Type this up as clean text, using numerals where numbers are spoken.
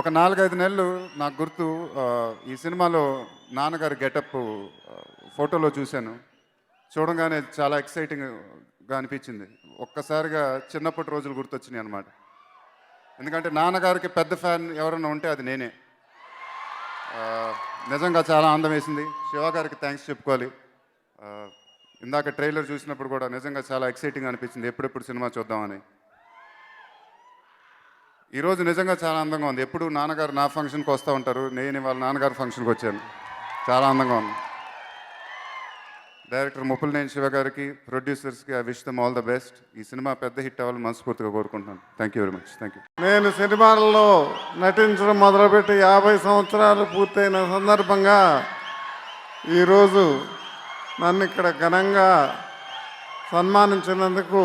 ఒక 4-5 నెలలు నాకు గుర్తు ఈ సినిమాలో నాన్నగారి గెటప్ ఫోటోలో చూశాను. చూడంగానే చాలా ఎక్సైటింగ్‌గా అనిపించింది. ఒక్కసారిగా చిన్నప్పటి రోజులు గుర్తొచ్చినాయి అన్నమాట. ఎందుకంటే నాన్నగారికి పెద్ద ఫ్యాన్ ఎవరైనా ఉంటే అది నేనే. నిజంగా చాలా ఆనందం వేసింది. శివ గారికి థ్యాంక్స్ చెప్పుకోవాలి. ఇందాక ట్రైలర్ చూసినప్పుడు కూడా నిజంగా చాలా ఎక్సైటింగ్‌గా అనిపించింది. ఎప్పుడెప్పుడు సినిమా చూద్దామని. ఈరోజు నిజంగా చాలా అందంగా ఉంది. ఎప్పుడు నాన్నగారు నా ఫంక్షన్కి వస్తూ ఉంటారు. నేను ఇవాళ నాన్నగారి ఫంక్షన్కి వచ్చాను. చాలా అందంగా ఉంది. డైరెక్టర్ ముప్పలనేని శివ గారికి, ప్రొడ్యూసర్స్కి I wish them all the best. ఈ సినిమా పెద్ద హిట్ అవ్వాలని మనస్ఫూర్తిగా కోరుకుంటున్నాను. Thank you very much. Thank you. నేను సినిమాలలో నటించడం మొదలుపెట్టి 50 సంవత్సరాలు పూర్తయిన సందర్భంగా ఈరోజు నన్ను ఇక్కడ ఘనంగా సన్మానించినందుకు